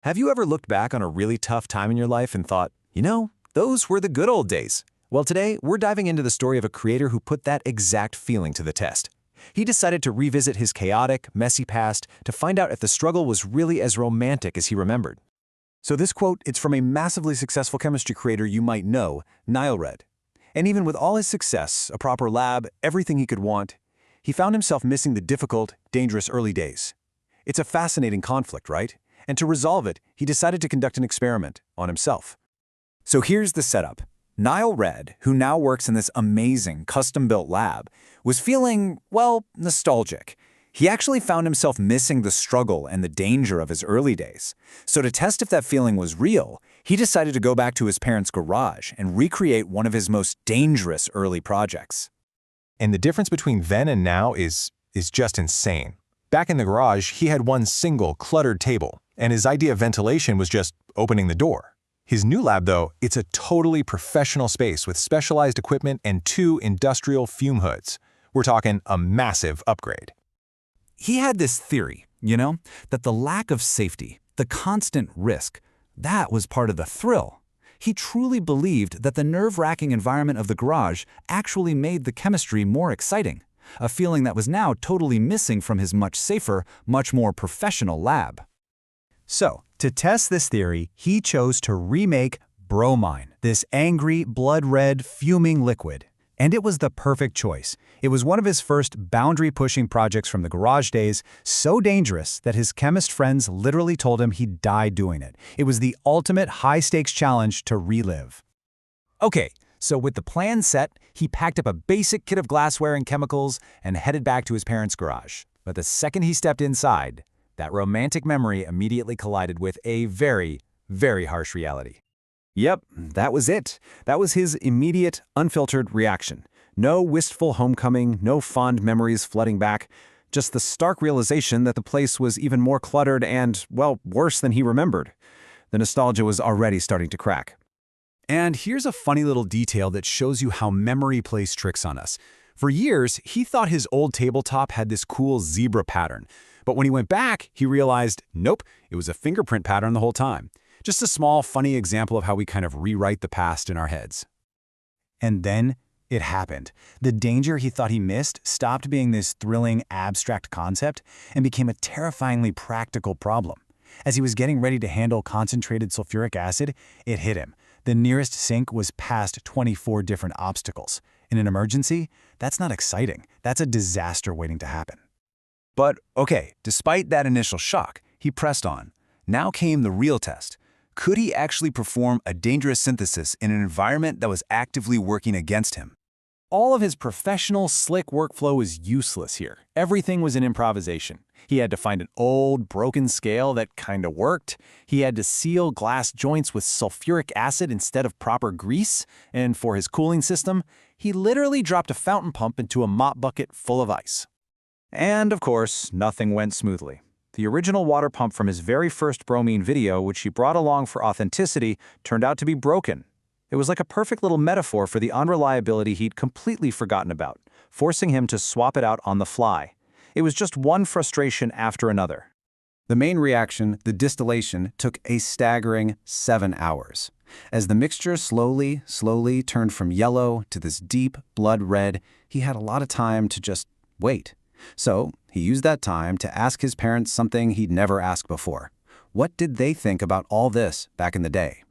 Have you ever looked back on a really tough time in your life and thought, those were the good old days? Well, today, we're diving into the story of a creator who put that exact feeling to the test. He decided to revisit his chaotic, messy past to find out if the struggle was really as romantic as he remembered. So this quote, it's from a massively successful chemistry creator you might know, share³. And even with all his success, a proper lab, everything he could want, he found himself missing the difficult, dangerous early days. It's a fascinating conflict, right? And to resolve it, he decided to conduct an experiment on himself. So here's the setup. share³, who now works in this amazing custom-built lab, was feeling, nostalgic. He actually found himself missing the struggle and the danger of his early days. So to test if that feeling was real, he decided to go back to his parents' garage and recreate one of his most dangerous early projects. And the difference between then and now is just insane. Back in the garage, he had one single cluttered table, and his idea of ventilation was just opening the door. His new lab, though, it's a totally professional space with specialized equipment and 2 industrial fume hoods. We're talking a massive upgrade. He had this theory, that the lack of safety, the constant risk, that was part of the thrill. He truly believed that the nerve-wracking environment of the garage actually made the chemistry more exciting, a feeling that was now totally missing from his much safer, much more professional lab. So, to test this theory, he chose to remake bromine, this angry, blood-red, fuming liquid. And it was the perfect choice. It was one of his first boundary-pushing projects from the garage days, so dangerous that his chemist friends literally told him he'd die doing it. It was the ultimate high-stakes challenge to relive. Okay, so with the plan set, he packed up a basic kit of glassware and chemicals and headed back to his parents' garage. But the second he stepped inside, that romantic memory immediately collided with a very, very harsh reality. Yep, that was it. That was his immediate, unfiltered reaction. No wistful homecoming, no fond memories flooding back, just the stark realization that the place was even more cluttered and, worse than he remembered. The nostalgia was already starting to crack. And here's a funny little detail that shows you how memory plays tricks on us. For years, he thought his old tabletop had this cool zebra pattern. But when he went back, he realized, nope, it was a fingerprint pattern the whole time. Just a small, funny example of how we kind of rewrite the past in our heads. And then it happened. The danger he thought he missed stopped being this thrilling, abstract concept and became a terrifyingly practical problem. As he was getting ready to handle concentrated sulfuric acid, it hit him. The nearest sink was past 24 different obstacles. In an emergency, that's not exciting. That's a disaster waiting to happen. But, okay, despite that initial shock, he pressed on. Now came the real test. Could he actually perform a dangerous synthesis in an environment that was actively working against him? All of his professional, slick workflow was useless here. Everything was an improvisation. He had to find an old, broken scale that kinda worked. He had to seal glass joints with sulfuric acid instead of proper grease. And for his cooling system, he literally dropped a fountain pump into a mop bucket full of ice. And, of course, nothing went smoothly. The original water pump from his very first bromine video, which he brought along for authenticity, turned out to be broken. It was like a perfect little metaphor for the unreliability he'd completely forgotten about, forcing him to swap it out on the fly. It was just one frustration after another. The main reaction, the distillation, took a staggering 7 hours. As the mixture slowly turned from yellow to this deep blood red, he had a lot of time to just wait. So he used that time to ask his parents something he'd never asked before. What did they think about all this back in the day?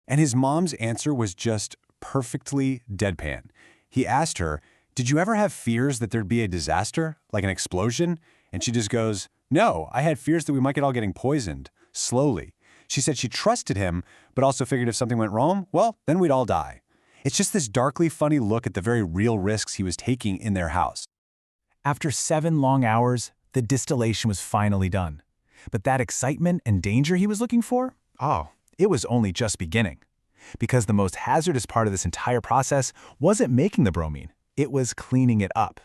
And his mom's answer was just perfectly deadpan. He asked her, "Did you ever have fears that there'd be a disaster, like an explosion?" And she just goes, "No, I had fears that we might get all getting poisoned, slowly." She said she trusted him, but also figured if something went wrong, then we'd all die. It's just this darkly funny look at the very real risks he was taking in their house. After 7 long hours, the distillation was finally done. But that excitement and danger he was looking for? It was only just beginning. Because the most hazardous part of this entire process wasn't making the bromine, it was cleaning it up.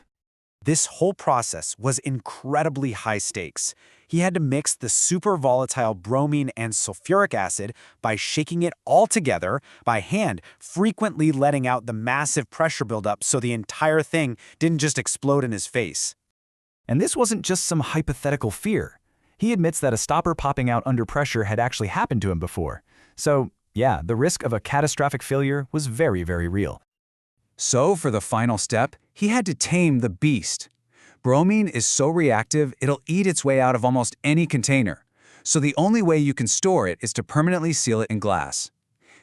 This whole process was incredibly high stakes. He had to mix the super volatile bromine and sulfuric acid by shaking it all together by hand, frequently letting out the massive pressure buildup so the entire thing didn't just explode in his face. And this wasn't just some hypothetical fear. He admits that a stopper popping out under pressure had actually happened to him before. So, yeah, the risk of a catastrophic failure was very, very real. So for the final step, he had to tame the beast. Bromine is so reactive, it'll eat its way out of almost any container. So the only way you can store it is to permanently seal it in glass.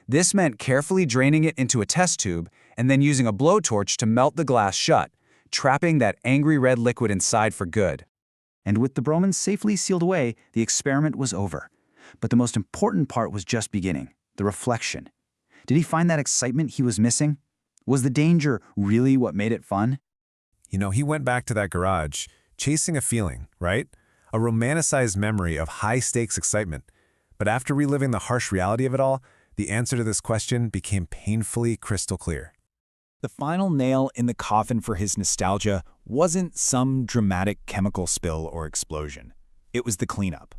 This meant carefully draining it into a test tube and then using a blowtorch to melt the glass shut, trapping that angry red liquid inside for good. And with the bromine safely sealed away, the experiment was over. But the most important part was just beginning, the reflection. Did he find that excitement he was missing? Was the danger really what made it fun? You know, he went back to that garage, chasing a feeling, right? A romanticized memory of high-stakes excitement. But after reliving the harsh reality of it all, the answer to this question became painfully crystal clear. The final nail in the coffin for his nostalgia wasn't some dramatic chemical spill or explosion. It was the cleanup.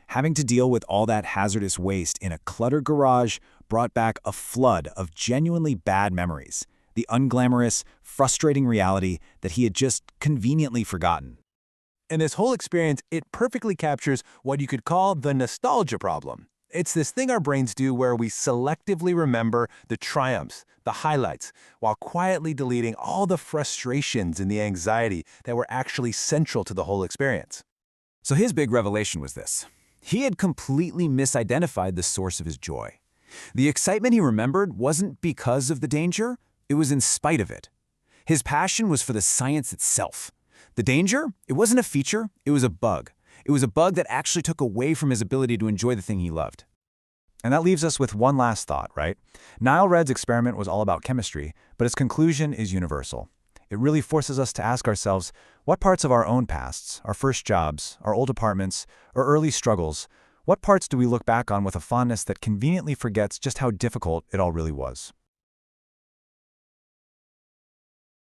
Having to deal with all that hazardous waste in a cluttered garage brought back a flood of genuinely bad memories, the unglamorous, frustrating reality that he had just conveniently forgotten. And this whole experience, it perfectly captures what you could call the nostalgia problem. It's this thing our brains do where we selectively remember the triumphs, the highlights, while quietly deleting all the frustrations and the anxiety that were actually central to the whole experience. So his big revelation was this. He had completely misidentified the source of his joy. The excitement he remembered wasn't because of the danger, it was in spite of it. His passion was for the science itself. The danger, it wasn't a feature, it was a bug. It was a bug that actually took away from his ability to enjoy the thing he loved. And that leaves us with one last thought, right? Nile Red's experiment was all about chemistry, but its conclusion is universal. It really forces us to ask ourselves, what parts of our own pasts, our first jobs, our old apartments, or early struggles, what parts do we look back on with a fondness that conveniently forgets just how difficult it all really was?